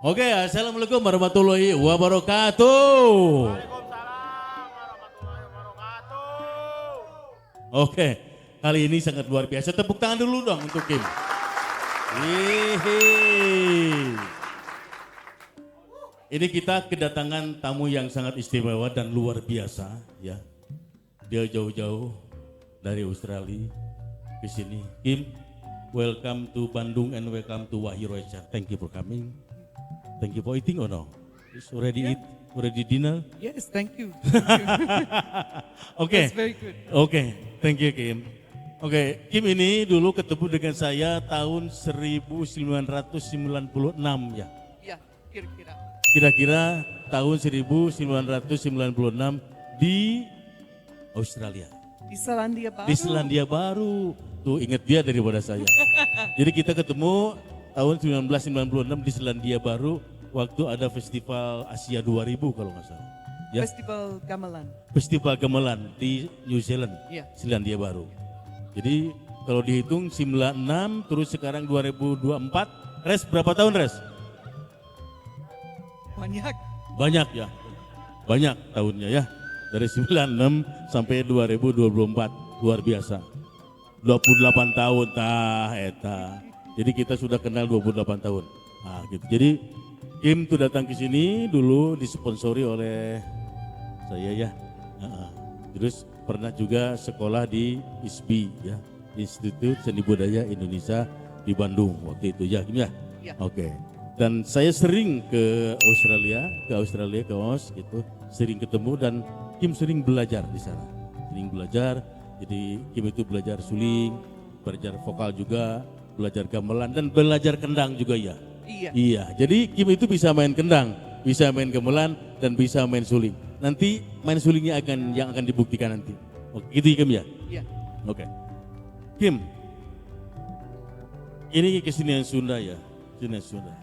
Oke, assalamualaikum warahmatullahi wabarakatuh. Waalaikumsalam warahmatullahi wabarakatuh. Oke, kali ini sangat luar biasa. Tepuk tangan dulu dong untuk Kym. Hihi. Ini kita kedatangan tamu yang sangat istimewa dan luar biasa, ya. Dia jauh-jauh dari Australia ke sini. Kym, welcome to Bandung and welcome to Wahyu Roche. Thank you for coming. Thank you for eating or no? It's already eat, already dinner. Yes, thank you. Oke. That's very good. Oke, thank you Kym. Oke, Kym ini dulu ketemu dengan saya tahun 1996 ya. Ya, kira-kira. Kira-kira tahun 1996 di Australia. Di Selandia Baru. Di Selandia Baru. Tuh ingat dia daripada saya. Jadi kita ketemu tahun 1996 di Selandia Baru waktu ada Festival Asia 2000 kalau nggak salah. Ya. Festival Gamelan. Festival Gamelan di New Zealand, Iya. Selandia Baru. Jadi kalau dihitung 96 terus sekarang 2024, Res berapa tahun Res? Banyak. Banyak ya, banyak tahunnya ya. Dari 96 sampai 2024, luar biasa. 28 tahun, eta. Jadi kita sudah kenal 28 tahun. Nah gitu, jadi Kym tuh datang ke sini dulu disponsori oleh saya ya. Terus pernah juga sekolah di ISBI ya, Institut Seni Budaya Indonesia di Bandung waktu itu ya Kym ya. Ya. Oke. Dan saya sering ke Australia, ke Aus gitu, sering ketemu dan Kym sering belajar di sana. Sering belajar, jadi Kym itu belajar suling, belajar vokal juga, belajar gamelan dan belajar kendang juga ya. Iya. Iya, jadi Kym itu bisa main kendang, bisa main gamelan dan bisa main suling. Nanti main sulingnya yang akan dibuktikan nanti. Oke, gitu ya Kym ya? Iya. Oke. Kym, ini kesenian Sunda ya, kesenian Sunda.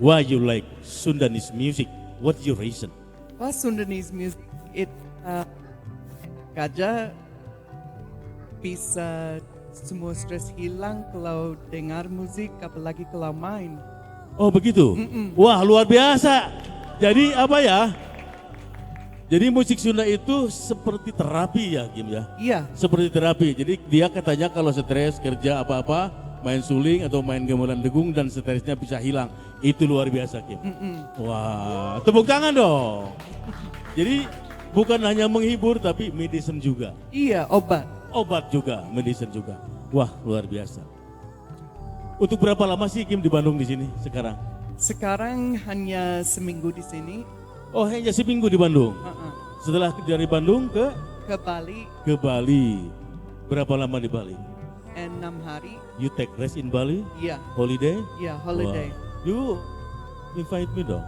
Why you like Sundanese music? What's your reason? Well, Sundanese music, Gajah bisa semua stres hilang kalau dengar musik, apalagi kalau main. Oh begitu? Wah luar biasa. Jadi apa ya? Jadi musik Sunda itu seperti terapi ya Kym ya? Iya. Seperti terapi. Jadi dia katanya kalau stres kerja apa-apa, main suling atau main gamelan degung dan stresnya bisa hilang. Itu luar biasa Kym. Wah tepuk tangan dong. Jadi bukan hanya menghibur tapi medicine juga. Iya, obat. Obat juga, medicine juga. Wah luar biasa. Untuk berapa lama sih Kym di Bandung di sini sekarang? Sekarang hanya seminggu di sini. Oh hanya seminggu di Bandung. Setelah dari Bandung ke Bali. Ke Bali. Berapa lama di Bali? 6 hari. You take rest in Bali? Iya. Holiday? Iya, holiday. Wah. You invite me dong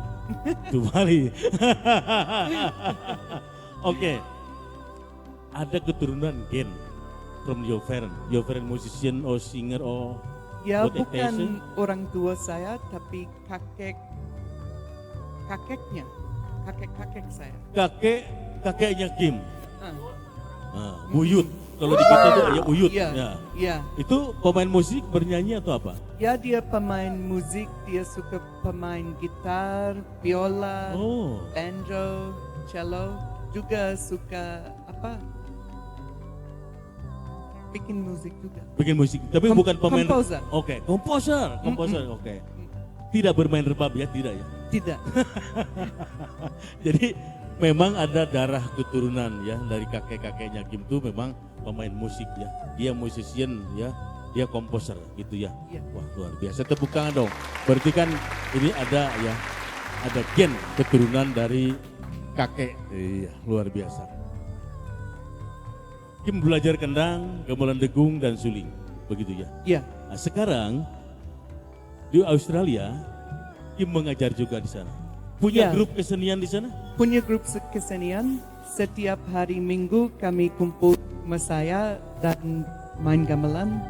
to Bali. Oke. Ada keturunan gen from your parent musician or singer or Ya, what bukan orang tua saya, tapi kakeknya, kakek saya. kakeknya Kym. Ah, Buyut. Kalau di kita tuh ya Uyut. Iya, Ya. iya. Itu pemain musik bernyanyi atau apa? Ya, dia pemain musik, dia suka pemain gitar, biola, Oh. banjo, cello, juga suka bikin musik juga. Bikin musik, tapi bukan pemain. Komposer. Oke, komposer. Oke. Tidak bermain rebab ya, tidak ya. Tidak. Jadi memang ada darah keturunan ya dari kakek-kakeknya Kym tuh memang pemain musik ya. Dia musician ya, dia komposer gitu ya. Iya. Wah luar biasa, tepuk tangan dong. Berarti kan ini ada ya, ada gen keturunan dari kakek. Iya, luar biasa. Kym belajar kendang, gamelan degung dan suling, begitu ya. Iya. Nah, sekarang di Australia, Kym mengajar juga di sana. Punya Ya. grup kesenian di sana? Punya grup kesenian, setiap hari Minggu kami kumpul sama saya dan main gamelan.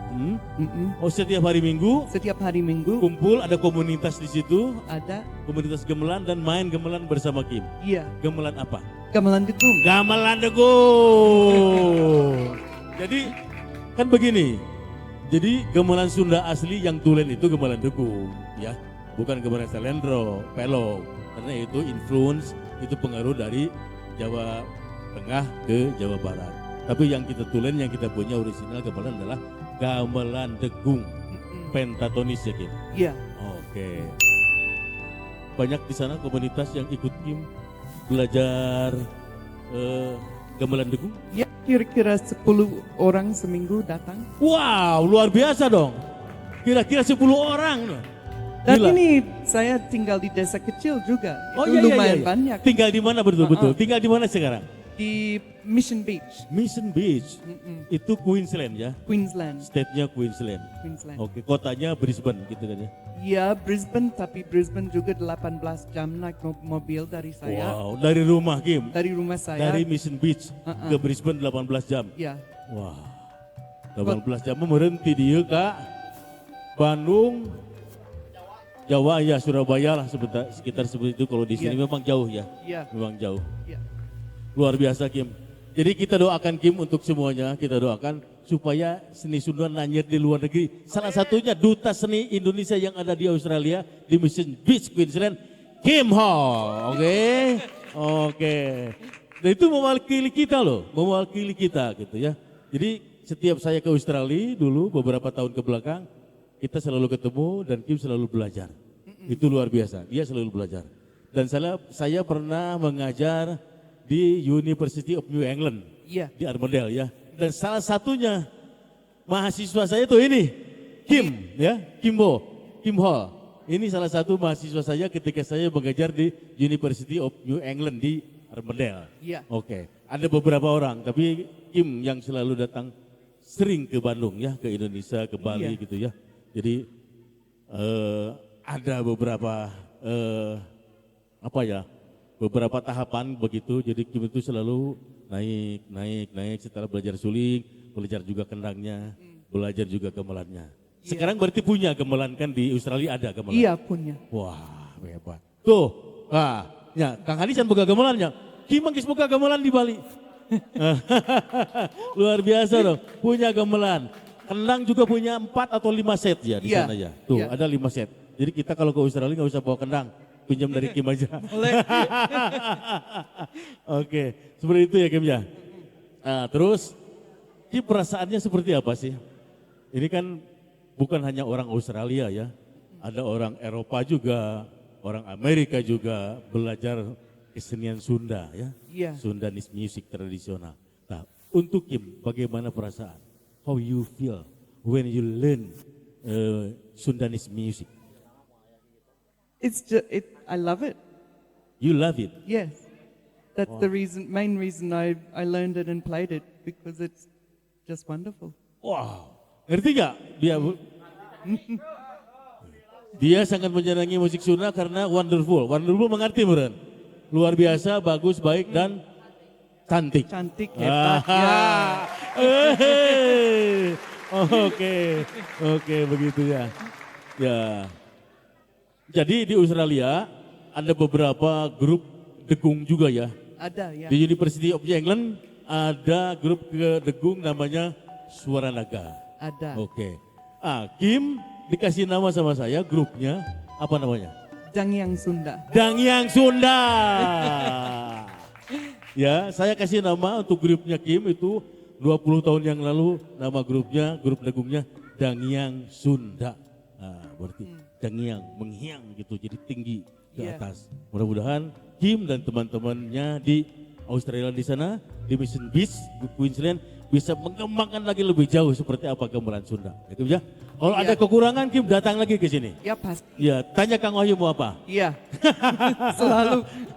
Oh setiap hari Minggu Setiap hari Minggu kumpul, ada komunitas di situ, ada, komunitas gamelan dan main gamelan bersama Kym. iya, Gamelan apa? Gamelan Degung. Gamelan degung. Jadi kan begini. Jadi gamelan Sunda asli yang tulen itu gamelan degung, ya. bukan gamelan selendro, pelo, karena itu influence, itu pengaruh dari Jawa Tengah ke Jawa Barat. Tapi yang kita tulen, yang kita punya orisinal gamelan adalah Gamelan Degung, pentatonis ya Kim. Iya. Oke. Banyak di sana komunitas yang ikut Kim belajar Gamelan Degung. Ya, kira-kira 10 orang seminggu datang. Wow, luar biasa dong. Kira-kira 10 orang. Dan Gila. ini saya tinggal di desa kecil juga. Oh Itu iya, iya, lumayan iya. banyak. Tinggal di mana betul-betul? Tinggal di mana sekarang? Di Mission Beach, Mission Beach. Itu Queensland ya? Queensland. State-nya Queensland. Queensland. Oke, kotanya Brisbane gitu kan ya? Ya, Brisbane, tapi Brisbane juga 18 jam naik mobil dari saya. Wow, dari rumah Kim? Dari rumah saya. Dari Mission Beach ke Brisbane 18 jam? Ya. Wah, 18 jam berhenti dia Kak. Bandung, Jawa ya, Surabaya lah sekitar seperti itu. Kalau di sini memang jauh ya? Iya. Memang jauh. Ya. Luar biasa Kim. Jadi kita doakan Kim untuk semuanya, kita doakan supaya seni Sunda nanyir di luar negeri. Salah satunya Duta Seni Indonesia yang ada di Australia, di Mission Beach, Queensland, Kim Hall. Oke. Dan itu mewakili kita loh, mewakili kita gitu ya. Jadi setiap saya ke Australia dulu beberapa tahun ke belakang, kita selalu ketemu dan Kim selalu belajar. Itu luar biasa, dia selalu belajar. Dan saya pernah mengajar di University of New England, Iya. di Armadale ya. Dan salah satunya mahasiswa saya tuh ini, Kim ya, Kim Hall. Ini salah satu mahasiswa saya ketika saya mengajar di University of New England di Armadale. Iya. Oke, ada beberapa orang, tapi Kim yang selalu datang sering ke Bandung ya, ke Indonesia, ke Bali Iya. gitu ya. Jadi ada beberapa beberapa tahapan begitu. Jadi Kim itu selalu naik setelah belajar suling, belajar juga kendangnya, belajar juga gamelannya. Sekarang berarti punya gamelan kan di Australia ada gamelan? Iya punya. Wah hebat. Tuh, ya Kang Hadisan buka gamelannya. Kim manggis buka gamelan di Bali. Luar biasa dong, punya gamelan. Kendang juga punya 4 atau 5 set ya di sana ya. Tuh ada 5 set. Jadi kita kalau ke Australia nggak usah bawa kendang, pinjam dari Kim aja. Oke, seperti itu ya Kim ya. Nah, terus Kim perasaannya seperti apa sih? Ini kan bukan hanya orang Australia ya, ada orang Eropa juga, orang Amerika juga belajar kesenian Sunda ya, Sundanese music tradisional. Nah, untuk Kim bagaimana perasaan? How you feel when you learn Sundanese music? I love it. You love it? Yes. That's the main reason I learned it and played it, because it's just wonderful. Wow, ngerti gak dia Bu? Dia sangat menyenangi musik Sunda karena wonderful. Wonderful mengerti Buran? Luar biasa, bagus, baik dan cantik. Cantik, hebat. Ya. Oke, begitu ya. Ya. Jadi di Australia ada beberapa grup degung juga ya. Ada ya. Di University of England ada grup degung namanya Suara Naga. Ada. Oke. Kim dikasih nama sama saya, grupnya apa namanya? Dangyang Sunda. Dangyang Sunda. Ya, saya kasih nama untuk grupnya Kim itu 20 tahun yang lalu, nama grupnya, grup degungnya Dangyang Sunda. Nah, berarti Dangyang, menghiang gitu, jadi tinggi ke atas. Mudah-mudahan Kim dan teman-temannya di Australia di sana, di Mission Beach, di Queensland, bisa mengembangkan lagi lebih jauh seperti apa gamelan Sunda. Itu ya. Kalau ada kekurangan Kim datang lagi ke sini. Ya pasti. Ya, tanya Kang Wahyu mau apa? Iya.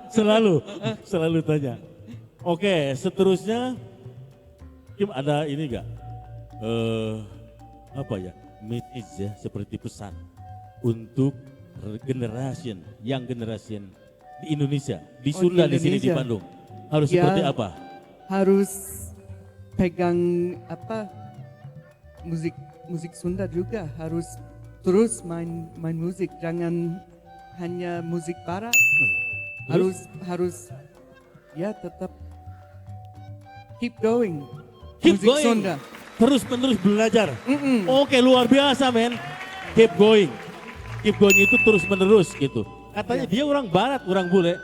Selalu tanya. Oke, seterusnya Kim ada ini enggak? Message ya, seperti pesan untuk young generation di Indonesia, di Sunda, di sini di Bandung. Harus seperti apa? Harus pegang musik Sunda juga, harus terus main musik, jangan hanya musik barat. Harus ya tetap keep going. Musik Sunda. Terus menerus belajar. Oke, luar biasa men. Keep going. keep going itu terus menerus gitu. Katanya Iya. dia orang barat, orang bule.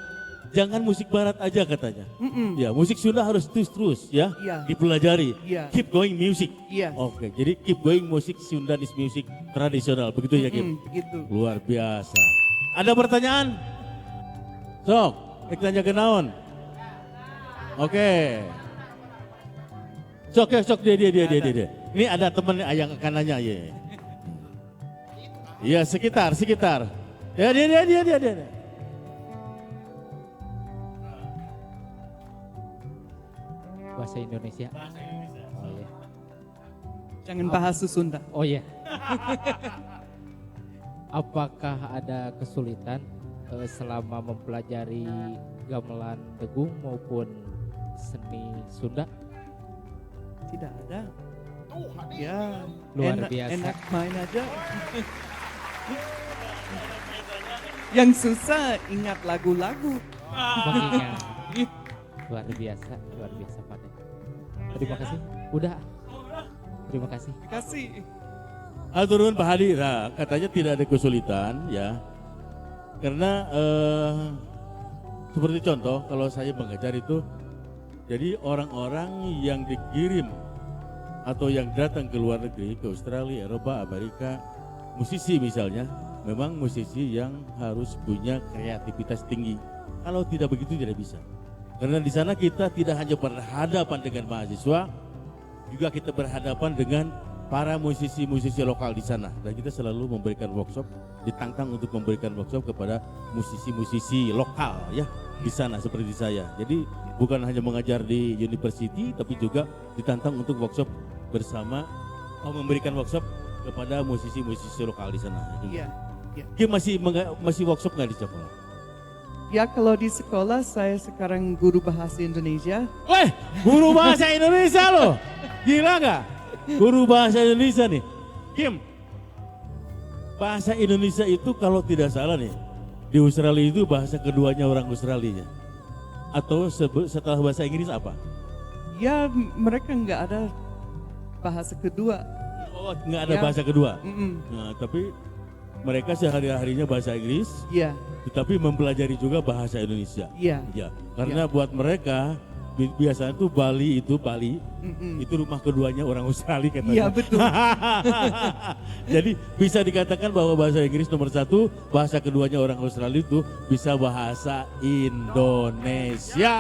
Jangan musik barat aja katanya. Ya, musik Sunda harus terus ya, Iya. dipelajari. Iya. Keep going music. Iya. Oke, jadi keep going musik Sundanese music tradisional, begitu ya Kim? Gitu. Luar biasa. Ada pertanyaan? Sok, tanya ke naon? Oke. Sok dia. Ini ada temen yang kanannya ya. Iya sekitar. Ya dia. Bahasa Indonesia. Oh iya. Jangan bahasa Sunda. Oh iya. Apakah ada kesulitan selama mempelajari Gamelan Degung maupun seni Sunda? Tidak ada. Tuh, hadir. Ya, Luar biasa. enak main aja. Yang susah ingat lagu-lagu. Mengingat. Luar biasa pandai. Terima kasih. Udah. Terima kasih. Kasih. Aturun Pak Hadi, nah, katanya tidak ada kesulitan ya. Karena seperti contoh kalau saya mengajar itu, jadi orang-orang yang dikirim atau yang datang ke luar negeri, ke Australia, Eropa, Amerika, musisi misalnya, memang musisi yang harus punya kreativitas tinggi. Kalau tidak begitu tidak bisa. Karena di sana kita tidak hanya berhadapan dengan mahasiswa, juga kita berhadapan dengan para musisi-musisi lokal di sana. Dan kita selalu memberikan workshop, ditantang untuk memberikan workshop kepada musisi-musisi lokal ya di sana seperti saya. Jadi bukan hanya mengajar di university, tapi juga ditantang untuk workshop bersama, memberikan workshop kepada musisi-musisi lokal di sana. Iya. Kim masih workshop nggak di sekolah? Ya kalau di sekolah saya sekarang guru bahasa Indonesia. Weh, guru bahasa Indonesia loh. Gila nggak? Guru bahasa Indonesia nih. Kim, bahasa Indonesia itu kalau tidak salah nih, di Australia itu bahasa keduanya orang Australia. Atau setelah bahasa Inggris apa? Ya mereka nggak ada bahasa kedua. Oh, nggak ada Ya. bahasa kedua. Mm-mm. Nah, tapi mereka sehari-harinya bahasa Inggris, Iya, tetapi mempelajari juga bahasa Indonesia. iya. Ya, karena buat mereka biasanya tuh Bali, Mm-mm. itu rumah keduanya orang Australia katanya. Iya betul. Jadi bisa dikatakan bahwa bahasa Inggris nomor satu, bahasa keduanya orang Australia itu bisa bahasa Indonesia.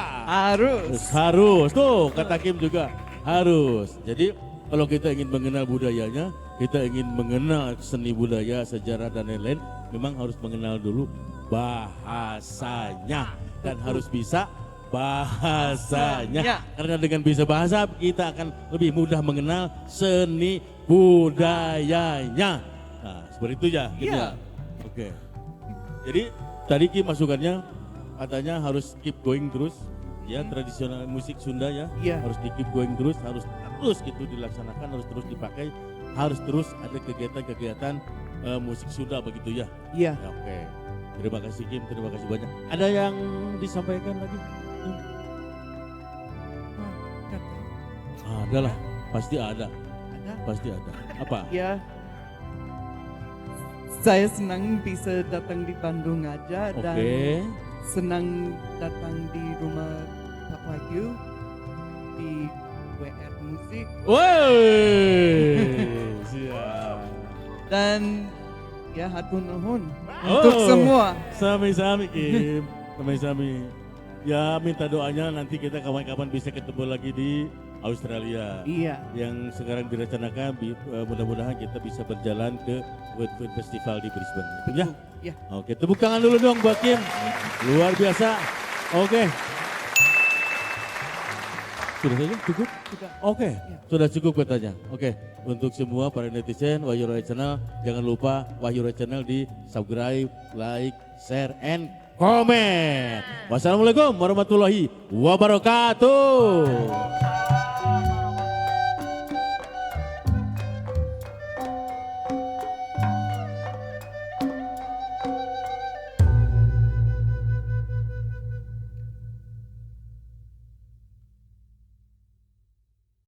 Harus tuh kata Kim juga harus. Jadi kalau kita ingin mengenal budayanya, kita ingin mengenal seni budaya, sejarah dan lain-lain, memang harus mengenal dulu bahasanya dan harus bisa bahasanya. Karena dengan bisa bahasa kita akan lebih mudah mengenal seni budayanya. Nah, seperti itu ya. Gitu ya. Oke. Jadi tadi Kim masukannya katanya harus keep going terus. Ya, tradisional musik Sunda ya. Iya. Harus di keep going terus, harus terus gitu dilaksanakan, harus terus dipakai, harus terus ada kegiatan-kegiatan musik Sunda begitu ya. Iya. Ya, oke. Terima kasih Kim, terima kasih banyak. Ada yang disampaikan lagi? Ada lah, pasti ada. Pasti ada. Apa? Ya. Saya senang bisa datang di Bandung aja dan senang datang di rumah Pak Wahyu di WR Musik. Woi, siap. Dan ya hatur nuhun untuk semua. Sami-sami Kim, sami-sami. Ya minta doanya nanti kita kapan-kapan bisa ketemu lagi di Australia. Iya. Yang sekarang direncanakan mudah-mudahan kita bisa berjalan ke World Food Festival di Brisbane. Ya. Ya. Oke, tepuk tangan dulu dong buat Kim. Luar biasa. Oke. Sudah saja cukup? Sudah. Oke, sudah cukup katanya. Oke, untuk semua para netizen Wahyu Roche Channel, jangan lupa Wahyu Roche Channel di subscribe, like, share, and comment. Wassalamualaikum warahmatullahi wabarakatuh.